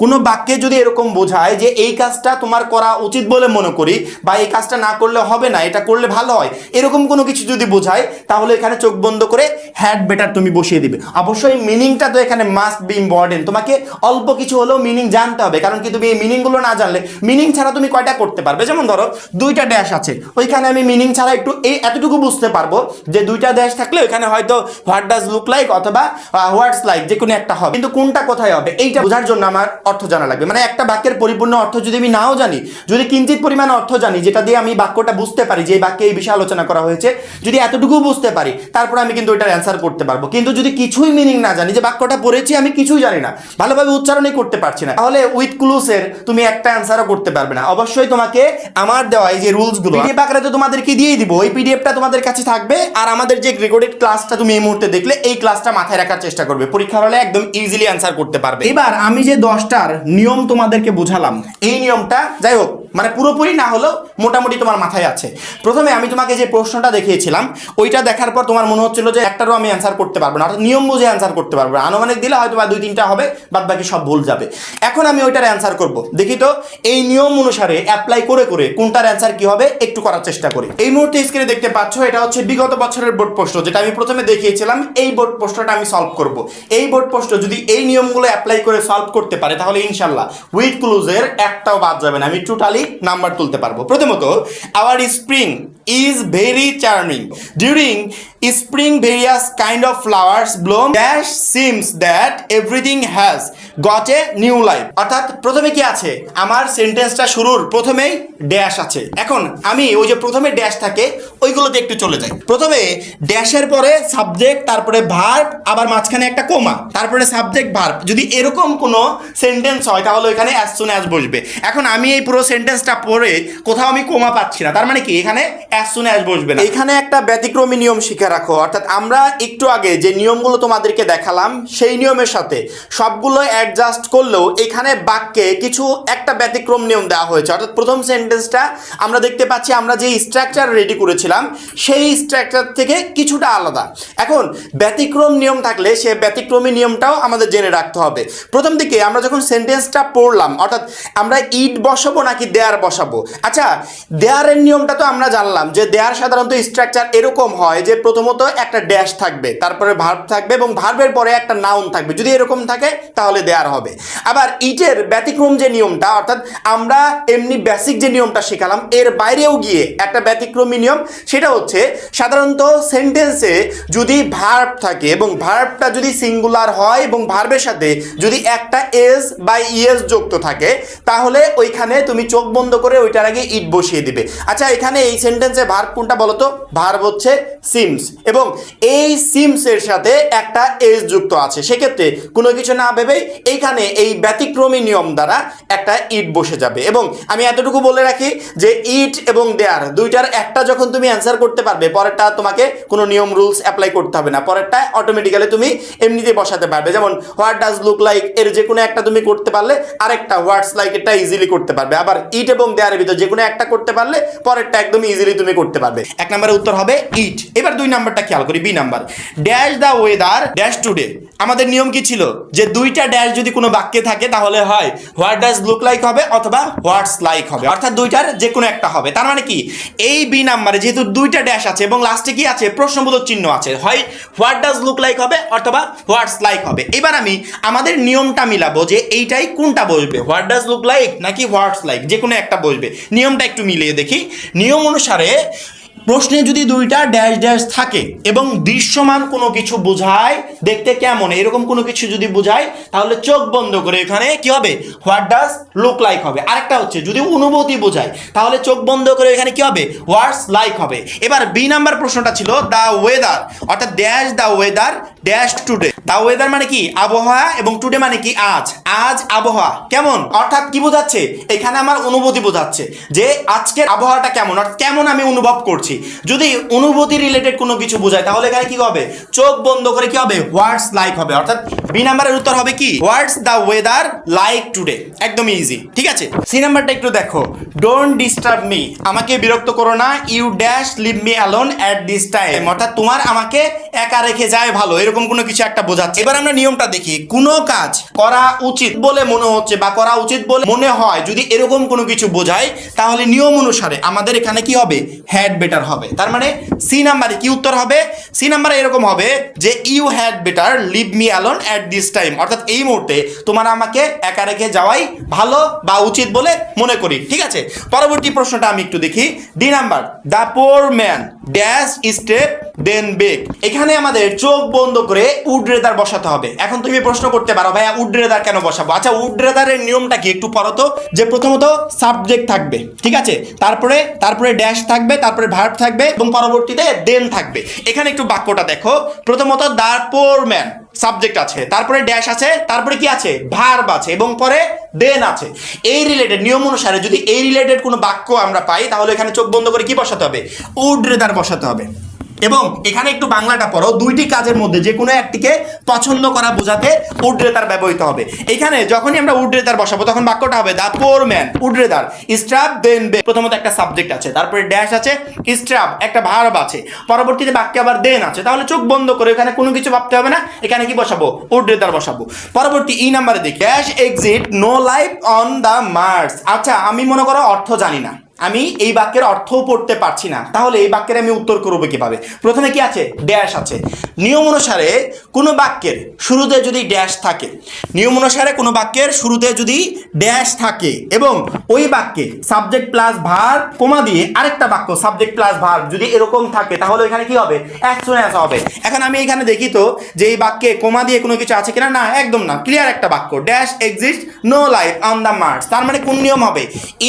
কোনো বাক্যে যদি এরকম বোঝায় যে এই কাজটা তোমার করা উচিত বলে মনে করি, বা এই কাজটা না করলে হবে না, এটা করলে ভালো হয়, এরকম কোনো কিছু যদি বোঝায় তাহলে এখানে চোখ বন্ধ করে হ্যাড বেটার তুমি বসিয়ে দিবে। অবশ্যই মিনিংটা তো এখানে মাস্ট বি ইম্পর্টেন্ট। তোমাকে অল্প কিছু হলেও মিনিং জানতে হবে, কারণ কি তুমি এই মিনিংগুলো না জানলে মিনিং ছাড়া তুমি কয়টা করতে পারবে? যেমন ধরো দুইটা ড্যাশ আছে, ওইখানে আমি মিনিং ছাড়া একটু এতটুকু বুঝতে পারবো যে দুইটা ড্যাশ থাকলে ওইখানে হয়তো হোয়াট ডাজ লুক লাইক অথবা হোয়াটস লাইক যে কোনো একটা হবে, কিন্তু কোনটা কোথায় হবে এইটা বোঝার জন্য আমার অর্থ জানা লাগবে। মানে একটা বাক্যের পরিপূর্ণ অর্থ যদি আমি নাও জানি, যদি কিঞ্চিত পরিমাণ অর্থ জানি যেটা দিয়ে আমি বাক্যটা বুঝতে পারি যে এই বাক্যে এই বিষয়ে আলোচনা করা হয়েছে, যদি এতটুকু বুঝতে পারি তারপর আমি কিন্তু ওইটার অ্যান্সার করতে পারবো। কিন্তু যদি কিছুই মিনিং না জানি, যে বাক্যটা পড়েছি আমি কিছুই জানি না, ভালোভাবে উচ্চারণই করতে পারছি না, তাহলে উইথ ক্লুসের তুমি একটা অ্যান্সারও করতে পারবে না। অবশ্যই তোমাকে আমার দেওয়া এই যে রুলসগুলো পিডিএফ আকারে তো তোমাদেরকে দিয়ে দিব, ওই পিডিএফটা তোমাদের কাছে থাকবে। আর আমাদের যে রেকর্ডেড ক্লাসটা তুমি এই মুহূর্তে দেখলে, এই ক্লাসটা মাথায় রাখার চেষ্টা করবে, পরীক্ষার হলে একদম ইজিলি অ্যান্সার করতে পারবে। এবার আমি যে 10টার নিয়ম তোমাদেরকে বোঝালাম, এই নিয়মটা যাই হোক মানে পুরোপুরি না হলেও মোটামুটি তোমার মাথায় আছে। প্রথমে আমি তোমাকে যে প্রশ্নটা দেখিয়েছিলাম ওইটা দেখার পর তোমার মনে হচ্ছিল যে একটারও আমি অ্যান্সার করতে পারবো না, অর্থাৎ নিয়ম বুঝে অ্যান্সার করতে পারবো না, আনুমানিক দিলে হয়তো বা 2-3টা হবে, বাদ বাকি সব ভুল যাবে। এখন আমি ওইটার অ্যান্সার করব, দেখি তো এই নিয়ম অনুসারে অ্যাপ্লাই করে করে কোনটার অ্যান্সার কি হবে একটু করার চেষ্টা করি। এই মুহূর্তে স্ক্রিনে দেখতে পাচ্ছ, এটা হচ্ছে বিগত বছরের বোর্ড প্রশ্ন, যেটা আমি প্রথমে দেখিয়েছিলাম। এই বোর্ড প্রশ্নটা আমি সলভ করব। এই বোর্ড প্রশ্ন যদি এই নিয়মগুলো অ্যাপ্লাই করে সলভ করতে পারে তাহলে ইনশাল্লাহ উইথ ক্লুজের একটাও বাদ যাবে না, আমি টোটালি নাম্বার তুলতে পারবো। প্রথমত, our spring is very charming. During spring, various kind of flowers bloom. Dash seems that everything has got a new life. অর্থাৎ প্রথমে কি আছে? আমার সেন্টেন্সটা শুরুর প্রথমেই ড্যাশ আছে। এখন আমি ওই যে প্রথমে ড্যাশ থাকে ওইগুলোতে একটু চলে যাই। প্রথমে ড্যাশের পরে সাবজেক্ট, তারপরে ভার্ব, আবার মাঝখানে একটা কোমা, তারপরে সাবজেক্ট ভার্ব। যদি এরকম কোনো সেন্টেন্স হয় তাহলে ওইখানে অ্যাজ সুন অ্যাজ বসবে। এখন আমি এই পুরো সেন্টেন্সটা পড়ে কোথাও আমি কোমা পাচ্ছি না, তার মানে কি এখানে অ্যাজ সুন অ্যাজ বসবে না। এখানে একটা ব্যতিক্রমী নিয়ম শিখে রাখো, অর্থাৎ আমরা একটু আগে যে নিয়মগুলো তোমাদেরকে দেখালাম সেই নিয়মের সাথে সবগুলো অ্যাডজাস্ট করলেও এখানে বাক্যে কিছু একটা ব্যতিক্রম নিয়ম দেওয়া হয়েছে। অর্থাৎ প্রথম সেন্টেন্সটা আমরা দেখতে পাচ্ছি আমরা যে স্ট্রাকচার রেডি করেছিলাম সেই স্ট্রাকচার থেকে কিছুটা আলাদা। এখন ব্যতিক্রম নিয়ম থাকলে সে ব্যতিক্রমী নিয়মটাও আমাদের জেনে রাখতে হবে। প্রথম দিকে আমরা যখন সেন্টেন্সটা পড়লাম, অর্থাৎ আমরা ইট বসাবো নাকি দেয়ার বসাবো। আচ্ছা, দেয়ারের নিয়মটা তো আমরা জানলাম যে দেয়ার সাধারণত স্ট্রাকচার এরকম হয় যে প্রথমত একটা ড্যাশ থাকবে, তারপরে ভার্ব থাকবে এবং ভার্বের পরে একটা নাউন থাকবে। যদি এরকম থাকে তাহলে দেয়ার হবে। আবার ইটের ব্যতিক্রম যে নিয়মটা, অর্থাৎ আমরা এমনি বেসিক যে নিয়মটা শেখালাম এর বাইরেও গিয়ে একটা ব্যতিক্রমী নিয়ম, সেটা হচ্ছে সাধারণত সেন্টেন্সে যদি ভার্ব থাকে এবং ভার্বটা যদি সিঙ্গুলার হয় এবং ভার্বের সাথে যদি একটা এস বা ইএস যুক্ত থাকে তাহলে ওইখানে তুমি চোখ বন্ধ করে ওইটার আগে ইট বসিয়ে দিবে। আচ্ছা, এখানে এই সেন্টেন্সে ভার্ব কোনটা বলো তো? ভার্ব হচ্ছে সিমস, এবং এই সিমস এর সাথে একটা এস যুক্ত আছে। সেক্ষেত্রে কোনো কিছু না ভেবেই এইখানে এই ব্যতিক্রমী নিয়ম দ্বারা একটা ইট বসে যাবে। এবং আমি এতটুকু বলে রাখি যে ইট এবং দেয়ার দুইটার একটা যখন তুমি অ্যান্সার করতে পারবে, পরেরটা তোমাকে কোনো নিয়ম রুলস অ্যাপ্লাই করতে হবে না, পরেরটা অটোমেটিক্যালি তুমি এমনিতে বসাতে পারবে। যেমন হোয়াট ডাজ লুক লাইক এর যে কোনো একটা তুমি করতে পারলে আরেকটা হোয়াটস লাইক এটা ইজিলি করতে পারবে। আবার ইট এবং দেয়ারের ভিতর যে কোনো একটা করতে পারলে পরেরটা একদম ইজিলি তুমি করতে পারবে। এক নম্বরের উত্তর হবে ইট। এবার দুই নাম্বারটা খেয়াল করি, B number, dash the weather dash today. আমাদের নিয়ম কি ছিল যে দুইটা ড্যাশ যদি কোনো বাক্যে থাকে তাহলে হয় হোয়াট ডাজ লুক লাইক হবে অথবা হোয়াটস লাইক হবে, অর্থাৎ দুইটার যে কোনো একটা হবে। তার মানে কি এই বি নাম্বারে যেহেতু দুইটা ড্যাশ আছে এবং লাস্টে কি আছে, প্রশ্নবোধক চিহ্ন আছে, হয় হোয়াট ডাজ লুক লাইক হবে অথবা হোয়াটস লাইক হবে। এবার আমি আমাদের নিয়মটা মিলাবো যে এইটাই কোনটা বসবে, হোয়াট ডাজ লুক লাইক নাকি হোয়াটস লাইক, যে কোনো একটা বসবে। নিয়মটা একটু মিলিয়ে দেখি। নিয়ম অনুসারে প্রশ্নে যদি দুইটা ড্যাশ ড্যাশ থাকে এবং দৃশ্যমান কোনো কিছু বোঝায়, দেখতে কেমন এরকম কোনো কিছু যদি বোঝায়, তাহলে চোখ বন্ধ করে এখানে কি হবে, হোয়াট ডাজ লুক লাইক হবে। আরেকটা হচ্ছে যদি অনুভূতি বোঝায় তাহলে চোখ বন্ধ করে এখানে কি হবে, হোয়াটস লাইক হবে। এবার বি নাম্বার প্রশ্নটা ছিল দ্য ওয়েদার, অর্থাৎ dash the weather dash today. The weather মানে কি আবহাওয়া এবং টুডে মানে কি আজ, আজ আবহাওয়া কেমন, অর্থাৎ কি বোঝাচ্ছে এখানে আমার অনুভূতি বোঝাচ্ছে যে আজকের আবহাওয়াটা কেমন, অর্থাৎ কেমন আমি অনুভব করছি। যদি অনুভূতি রিলেটেড কোনো কিছু বোঝায় তাহলে এখানে কি হবে, চোখ বন্ধ করে কি হবে, হোয়াটস লাইক হবে। অর্থাৎ বি নাম্বারের উত্তর হবে কি what's the weather like today, একদম ইজি। ঠিক আছে, সি নাম্বারটা একটু দেখো, ডোন্ট ডিস্টার্ব মি, আমাকে বিরক্ত করো না, you dash leave me alone at this time, অর্থাৎ তোমার আমাকে একা রেখে যায় ভালো, এরকম কোনো কিছু একটা বোঝাচ্ছে। এবার আমরা নিয়মটা দেখি, কোনো কাজ করা উচিত বলে মনে হচ্ছে বা করা উচিত বলে মনে হয় যদি এরকম কোনো কিছু বোঝায় তাহলে নিয়ম অনুসারে আমাদের এখানে কি হবে, হ্যাড বেটার হবে। তার মানে সি নাম্বারে কি উত্তর হবে, সি নাম্বারে এরকম হবে যে you had better leave me alone at this time, অর্থাৎ এই মুহূর্তে তোমার আমাকে একা রেখে যাওয়াই ভালো বা উচিত বলে মনে করি। ঠিক আছে, পরবর্তী প্রশ্নটা আমি একটু দেখি, D number, the poor man dash step then back. এখানে আমাদের চোখ বন্ধ করে উড রেদার বসাতে হবে। এখন তুমি প্রশ্ন করতে পারো ভাইয়া উড রেদার কেন বসাবো? আচ্ছা, উড রেদারের নিয়মটা কি একটু পড়ো তো, যে প্রথমত সাবজেক্ট থাকবে, ঠিক আছে, তারপরে ড্যাশ থাকবে, তারপরে ভার্ব থাকবে এবং পরবর্তীতে দেন থাকবে। এখানে একটু বাক্যটা দেখো, প্রথমত দ্য পোর ম্যান সাবজেক্ট আছে, তারপরে ড্যাশ আছে, তারপরে কি আছে, ভার্ব আছে এবং পরে দেন আছে। এই রিলেটেড নিয়ম অনুসারে যদি এই রিলেটেড কোনো বাক্য আমরা পাই তাহলে এখানে চোখ বন্ধ করে কি বসাতে হবে, উড রেদার বসাতে হবে। এবং এখানে একটু বাংলাটা পড়ো, দুইটি কাজের মধ্যে যে কোনো একটিকে পছন্দ করা বোঝাতে উড রেদার ব্যবহৃত হবে। এখানে যখনই আমরা উড রেদার বসাবো তখন বাক্যটা হবে the poor man would rather starve than beg. প্রথমত একটা সাবজেক্ট আছে, তারপরে ড্যাশ আছে, স্ট্রাপ একটা ভার্ব আছে, পরবর্তীতে বাক্যে আবার দেন আছে। তাহলে চোখ বন্ধ করে এখানে কোনো কিছু ভাবতে হবে না, এখানে কি বসাবো, উড রেদার বসাবো। পরবর্তী ই নাম্বারে দেখি, dash exit no life on the Mars. আচ্ছা, আমি মনে করো অর্থ জানি না, আমি এই বাক্যের অর্থও পড়তে পারছি না, তাহলে এই বাক্যের আমি উত্তর করবো কিভাবে? প্রথমে কি আছে, ড্যাশ আছে। নিয়ম অনুসারে কোনো বাক্যের শুরুতে যদি ড্যাশ থাকে, নিয়ম অনুসারে কোনো বাক্যের শুরুতে যদি ড্যাশ থাকে এবং ওই বাক্যে সাবজেক্ট প্লাস ভার্ব কোমা দিয়ে আরেকটা বাক্য সাবজেক্ট প্লাস ভার্ব যদি এরকম থাকে তাহলে এখানে কি হবে, অ্যাজ সুন অ্যাজ হবে। এখন আমি এখানে দেখি তো যে এই বাক্যে কোমা দিয়ে কোনো কিছু আছে কিনা, না একদম না, ক্লিয়ার একটা বাক্য, dash exist no life on the Mars. তার মানে কোন নিয়ম হবে,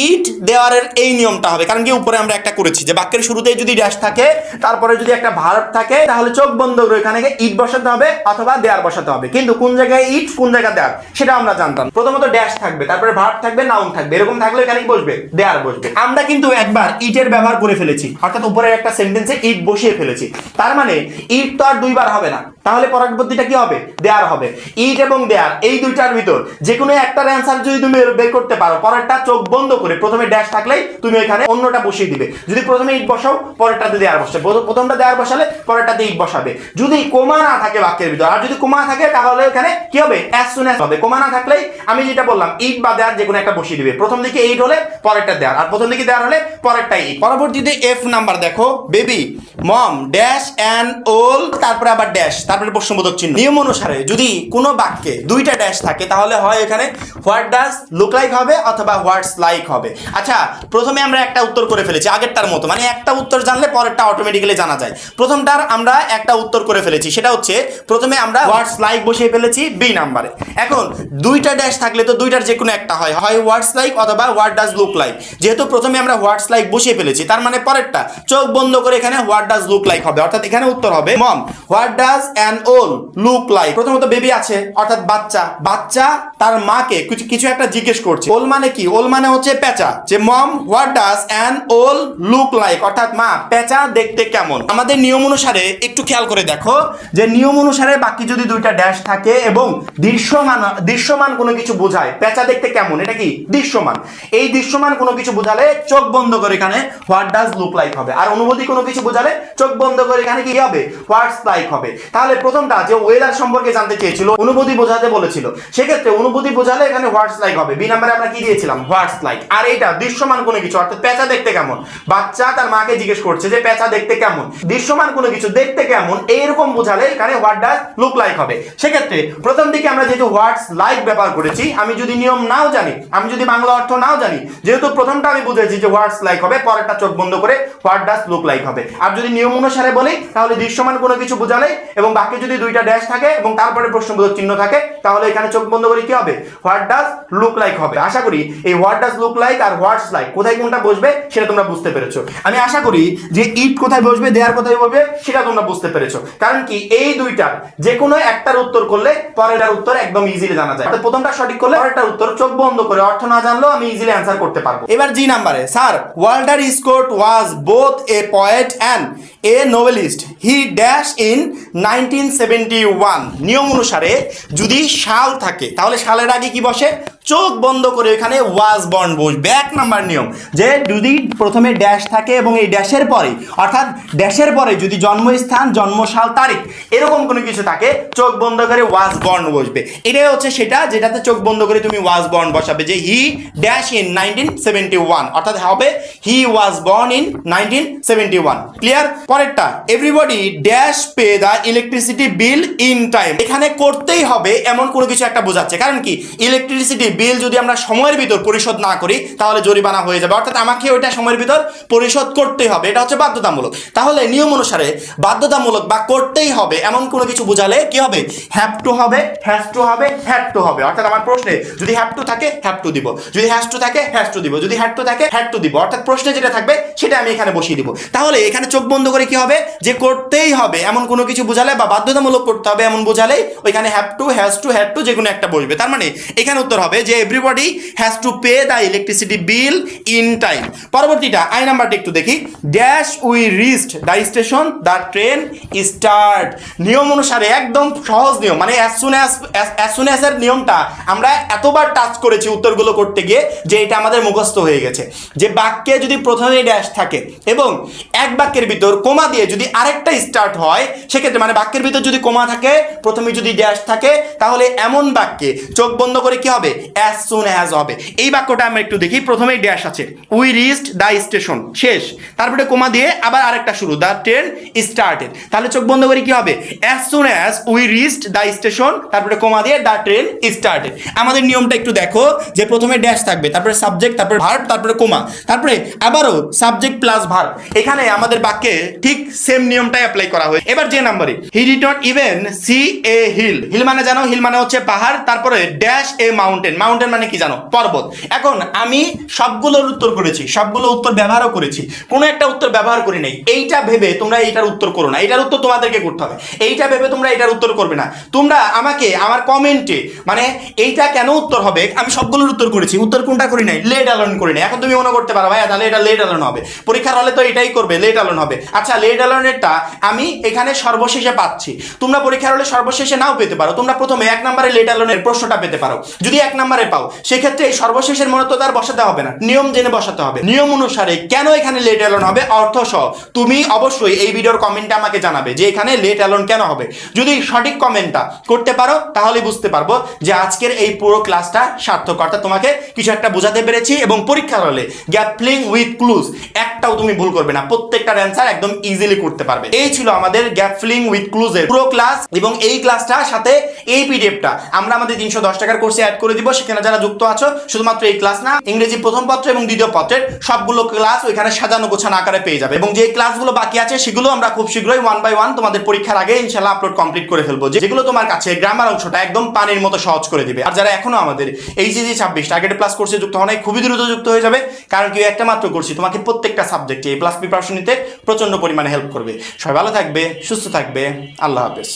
ইট দেওয়ারের এই নিয়মটা হবে। কারণ কি উপরে আমরা একটা করেছি যে বাক্যের শুরুতেই যদি ড্যাশ থাকে তারপরে যদি একটা ভার্ব থাকে তাহলে চোখ বন্ধ করে এখানে ইট বসাতে হবে অথবা দেয়ার বসাতে হবে। কিন্তু কোন জায়গায় ইট কোন জায়গায় দেয়ার সেটা আমরা জানতাম। প্রথমত ড্যাশ থাকবে, তারপরে ভার্ব থাকবে, নাউন থাকবে, এরকম থাকলে এখানে কি বসবে, দেয়ার বসবে। আমরা কিন্তু একবার ইটের ব্যবহার করে ফেলেছি, অর্থাৎ উপরের একটা সেন্টেন্সে ইট বসিয়ে ফেলেছি। তার মানে ইট তো আর দুইবার হবে না, তাহলে পরবর্তীটা কি হবে, দেয়ার হবে। ইট এবং দেয়ার এই দুইটার ভিতর যে কোনো একটার অ্যান্সার যদি তুমি বের করতে পারো, পরেরটা চোখ বন্ধ করে প্রথমে ড্যাশ থাকলেই তুমি এখানে অন্যটা বসিয়ে দিবে। যদি প্রথমে ইট বসাও পরেরটাতে দেয়ার বসে, প্রথমটা দেয়ার বসালে পরেরটাতে ইট বসাবে। যদি কোমা না থাকে বাক্যের ভিতর, আর যদি কোমা থাকে তাহলে এখানে কি হবে, অ্যাজ সুন অ্যাজ হবে। কোমা না থাকলেই আমি যেটা বললাম ইট বা দেয়ার যে কোনো একটা বসিয়ে দিবে। প্রথম দিকে ইট হলে পরেরটা দেয়ার, আর প্রথম দিকে দেয়ার হলে পরেরটা ইট। পরবর্তীতে এফ নাম্বার দেখো, বেবি মম ড্যাশ অ্যান ওল, তারপরে আবার ড্যাশ, তারপরে প্রশ্নবোধক চিহ্ন। নিয়ম অনুসারে যদি কোনো বাক্যে দুইটা ড্যাশ থাকে তাহলে হয় এখানে হোয়াট ডাজ লুক লাইক হবে অথবা হোয়াটস লাইক হবে। আচ্ছা, প্রথমে আমরা একটা উত্তর করে ফেলেছি আগেরটার মতো, মানে একটা উত্তর জানলে পরেরটা অটোমেটিক্যালি জানা যায়। প্রথমটার আমরা একটা উত্তর করে ফেলেছি, সেটা হচ্ছে প্রথমে আমরা হোয়াটস লাইক বসিয়ে ফেলেছি বি নাম্বারে। এখন দুইটা ড্যাশ থাকলে তো দুইটার যে কোনো একটা হয়, হয় হোয়াটস লাইক অথবা হোয়াট ডাজ লুক লাইক। যেহেতু প্রথমে আমরা হোয়াটস লাইক বসিয়ে ফেলেছি তার মানে পরেরটা চোখ বন্ধ করে এখানে হোয়াট ডাজ লুক লাইক হবে, অর্থাৎ এখানে উত্তর হবে মম হোয়াট ডাজ অ্যান ওল লুক লাইক? প্রথমত বেবি আছে অর্থাৎ বাচ্চা তার মাকে কিছু একটা জিজ্ঞেস করছে। ওল মানে কি? ওল মানে হচ্ছে পেঁচা। যে মম হোয়াট ডাজ অ্যান ওল লুক লাইক, অর্থাৎ মা পেঁচা দেখতে কেমন? আমাদের নিয়ম অনুসারে একটু খেয়াল করে দেখো যে নিয়ম অনুসারে বাকি যদি দুইটা ড্যাশ থাকে এবং দৃশ্যমান কোনো কিছু বোঝায়, পেঁচা দেখতে কেমন এটা কি দৃশ্যমান, এই দৃশ্যমান কোনো কিছু বোঝালে চোখ বন্ধ করে এখানে হোয়াট ডাজ লুক লাইক হবে। আর অনুভূতি কোনো কিছু বোঝালে চোখ বন্ধ করে এখানে কি হবে? হোয়াটস লাইক হবে। তাহলে প্রথমটা যে ওয়েদার সম্পর্কে জানতে চেয়েছিল, অনুভূতি বোঝাতে বলেছিল, সেক্ষেত্রে অনুভূতি বোঝালে এখানে হোয়াটস লাইক হবে। বি নাম্বারে আমরা কি দিয়েছিলাম? হোয়াটস লাইক। আর এইটা দৃশ্যমান কোনো কিছু অর্থাৎ পেঁচা দেখতে কেমন, বাচ্চা তার মাকে জিজ্ঞেস করছে যে পেঁচা দেখতে কেমন, দৃশ্যমান কোনো কিছু দেখতে কেমন, এইরকম বোঝালে এখানে হোয়াট ডাজ লুক লাইক হবে। সেক্ষেত্রে প্রথম দিকে আমরা যেহেতু হোয়াটস লাইক ব্যবহার করেছি, আমি যদি নিয়ম নাও জানি, আমি যদি বাংলা অর্থ নাও জানি, যেহেতু প্রথমটা আমি বুঝেছি যে হোয়াটস লাইক হবে, পরেরটা চোখ বন্ধ করে হোয়াট ডাজ লুক লাইক হবে। আর যদি নিয়ম অনুসারে বলি তাহলে দৃশ্যমান কোনো কিছু বোঝালে এবং বাকি যদি দুইটা ড্যাশ থাকে এবং তারপরে প্রশ্নবোধক চিহ্ন থাকে তাহলে এখানে চোখ বন্ধ করে কি হবে? হোয়াট ডাজ লুক লাইক হবে। আশা করি এই হোয়াট ডাজ লুক লাইক আর হোয়াটস লাইক কোথায় কোনটা বসবে সেটা তোমরা বুঝতে পেরেছো। আমি আশা করি যে ইট কোথায় বসবে, দেয়ার কোথায় বসবে সেটা তোমরা বুঝতে পেরেছো। কারণ কি এই দুইটার যে কোনো একটার উত্তর করলে পরেরটার উত্তর একদম ইজিলি জানা যায়। প্রথমটা সঠিক করলে পরেরটার উত্তর চোখ বন্ধ করে অর্থ না জানলেও আমি ইজিলি অ্যান্সার করতে পারবো। এবার জি নাম্বারে, sir Walter Scott was both a poet and a noblest, he dash in 1971। নিয়ম অনুসারে যদি সাল থাকে তাহলে সালের আগে কি বসে? চোখ বন্ধ করে এখানে ওয়াজ বর্ন বসবে। এক নাম্বার নিয়ম যে যদি প্রথমে ড্যাশ থাকে এবং এই ড্যাশের পরে অর্থাৎ ড্যাশের পরে যদি জন্মস্থান, জন্মসাল, তারিখ এরকম কোনো কিছু থাকে চোখ বন্ধ করে ওয়াজ বর্ন বসবে। এটাই হচ্ছে সেটা যেটাতে চোখ বন্ধ করে তুমি ওয়াজ বর্ন বসাবে। যে হি ড্যাশ ইন 1971 অর্থাৎ হবে হি ওয়াজ বর্ন ইন 1971। ক্লিয়ার? পরেরটা everybody dash pay the electricity bill in time. এখানে করতেই হবে এমন কোনো কিছু একটা বোঝাচ্ছে। কারণ কি ইলেকট্রিসিটি বিল যদি আমরা সময়ের ভিতর পরিশোধ না করি তাহলে জরিমানা হয়ে যাবে, অর্থাৎ আমাকে ওইটা সময়ের ভিতর পরিশোধ করতেই হবে। এটা হচ্ছে বাধ্যতামূলক। তাহলে নিয়ম অনুসারে বাধ্যতামূলক বা করতেই হবে এমন কোনো কিছু বোঝালে কি হবে? হ্যাভ টু হবে, হ্যাজ টু হবে, হ্যাড টু হবে। অর্থাৎ আমার প্রশ্নে যদি হ্যাভ টু থাকে হ্যাভ টু দিব, যদি হ্যাজ টু থাকে হ্যাজ টু দিব, যদি হ্যাড টু থাকে হ্যাড টু দিব। অর্থাৎ প্রশ্নে যেটা থাকবে সেটা আমি এখানে বসিয়ে দিব। তাহলে এখানে চোখ বন্ধ করে কি হবে? যে করতেই হবে এমন কোনো কিছু বোঝালে বা বাধ্যতামূলক করতে হবে এমন বোঝালেই ওইখানে have to, has to, had to যে কোনো একটা বসবে। তার মানে এখানে উত্তর হবে যে everybody has to pay the electricity bill in time. পরবর্তীটা আই নাম্বারটা একটু দেখি। Dash we reached the station the train start. নিয়ম অনুসারে একদম সহজ নিয়ম, মানে অ্যাজ সুন অ্যাজ এর নিয়মটা আমরা এতবার টাচ করেছি উত্তরগুলো করতে গিয়ে যে এটা আমাদের মুখস্থ হয়ে গেছে। যে বাক্যে যদি প্রথমে ড্যাশ থাকে এবং এক বাক্যের ভিতর কোমা দিয়ে যদি আরেকটা স্টার্ট হয় সেক্ষেত্রে মানে বাক্যের ভিতর যদি কোমা থাকে প্রথমে যদি ড্যাশ থাকে তাহলে এমন বাক্যে চোখ বন্ধ করে কি হবে? অ্যাজ সুন অ্যাজ হবে। এই বাক্যটা আমরা একটু দেখি। প্রথমেই ড্যাশ আছে, উই রিচড দ্য স্টেশন শেষ, তারপরে কোমা দিয়ে আবার আরেকটা শুরু, দ্য ট্রেন স্টার্টেড। তাহলে চোখ বন্ধ করে কি হবে? As soon as we reached the station, তারপরে কোমা দিয়ে দ্য ট্রেন স্টার্টেড। আমাদের নিয়মটা একটু দেখো যে প্রথমে ড্যাশ থাকবে, তারপরে সাবজেক্ট, তারপরে ভার্ব, তারপরে কোমা, তারপরে আবারও সাবজেক্ট প্লাস ভার্ব। এখানে আমাদের বাক্যে ঠিক সেম নিয়মটাই অ্যাপ্লাই করা হয়। এবার যে নাম্বারে he did not even see a hill. Hill মানে জানো? হিল মানে হচ্ছে পাহাড়, তারপরে ড্যাশ এ মাউন্টেন। মাউন্টেন মানে কি জানো? পর্বত। এখন আমি সবগুলোর উত্তর করেছি, সবগুলো উত্তর ব্যবহারও করেছি, কোনো একটা উত্তর ব্যবহার করি নাই। এইটা ভেবে তোমরা এইটার উত্তর করো না, এটার উত্তর তোমাদেরকে করতে হবে। এইটা ভেবে তোমরা এটার উত্তর করবে না। তোমরা আমাকে আমার কমেন্টে মানে এইটা কেন উত্তর হবে, আমি সবগুলোর উত্তর করেছি, উত্তর কোনটা করি নাই? লেট অ্যালোন করি নাই। এখন তুমি মনে করতে পারো ভাইয়া তাহলে এটা লেট অ্যালোন হবে, পরীক্ষার হলে তো এটাই করবে, লেট অ্যালোন হবে। আচ্ছা লেট অ্যালোনেরটা আমি এখানে সর্বশেষে পাচ্ছি, তোমরা পরীক্ষার হলে সর্বশেষে নাও পেতে পারো। তোমরা প্রথমে এক নম্বরে লেট অ্যালোনের প্রশ্নটা পেতে পারো। যদি এক নম্বরে পাও সেক্ষেত্রে এই সর্বশেষের মনে তো তার বসাতে হবে না, নিয়ম জেনে বসাতে হবে। নিয়ম অনুসারে কেন এখানে লেট অ্যালোন হবে অর্থ সহ তুমি অবশ্যই এই ভিডিওর কমেন্টে আমাকে জানাবে যে এখানে লেট অ্যালোন কেন হবে। যদি সঠিক কমেন্টটা করতে পারো তাহলে বুঝতে পারবো যে আজকের এই পুরো ক্লাসটা সার্থক, অর্থাৎ তোমাকে কিছু একটা বোঝাতে পেরেছি। এবং পরীক্ষার হলে গ্যাপ ফিলিং উইথ ক্লুজ একটাও তুমি ভুল করবে না, প্রত্যেকটার অ্যান্সার একদম ইজিলি করতে পারবে। এই ছিল আমাদের গ্যাপ ফিলিং উইথ ক্লুজের পুরো ক্লাস। এবং এই ক্লাসটার সাথে এই পিডিএফটা আমরা আমাদের 310 টাকার কোর্সে অ্যাড করে দিব। সেখানে যারা যুক্ত আছো শুধুমাত্র এই ক্লাস না, ইংরেজি প্রথম পত্র এবং দ্বিতীয় পত্রের সবগুলো ক্লাস ওইখানে সাজানো গোছানো আকারে পেয়ে যাবে। এবং যে ক্লাসগুলো বাকি আছে সেগুলো আমরা খুব শীঘ্রই 1 by 1 তোমাদের পরীক্ষার আগে ইনশাআল্লাহ আপলোড কমপ্লিট করে ফেলবো, যেগুলো তোমার কাছে গ্রামার অংশটা একদম পানির মতো সহজ করে দিবে। আর যারা এখনো আমাদের এইচএসসি 26 টার্গেট প্লাস কোর্সে যুক্ত হন নাই খুবই দ্রুত যুক্ত হয়ে যাবে, কারণ কি একটা মাত্র কোর্সই তোমাকে প্রত্যেকটা সাবজেক্টে A+ প্রিপারেশন নিতে প্রচন্ড পরিমাণে হেল্প করবে। সবাই ভালো থাকবে, সুস্থ থাকবে, আল্লাহ হাফেজ।